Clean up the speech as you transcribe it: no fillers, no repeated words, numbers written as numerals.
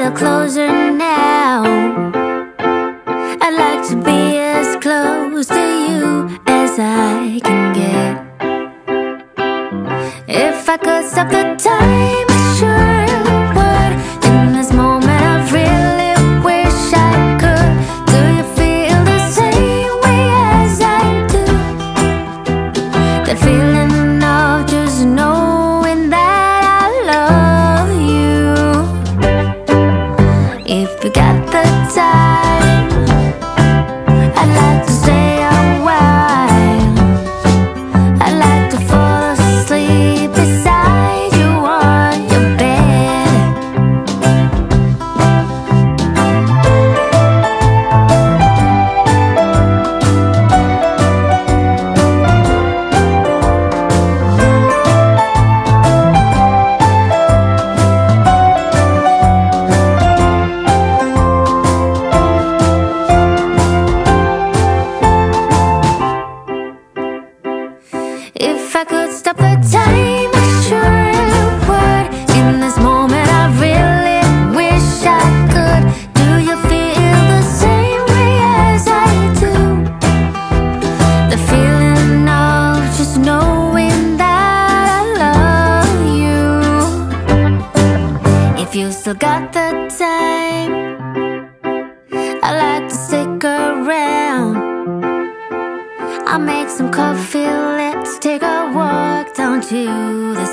feel closer now. I'd like to be as close to you as I can get. If I could stop the time, I sure would. In this moment I really wish I could. Do you feel the same way as I do? That feeling of just knowing that I love you. If you got the time, I'd like to stay a while. I'd like to fall asleep beside you on your bed. If I could stop the time, I sure would. In this moment I really wish I could. Do you feel the same way as I do? The feeling of just knowing that I love you. If you still got the time, I'd like to stick around. I'll make some coffee, let's take a walk down to the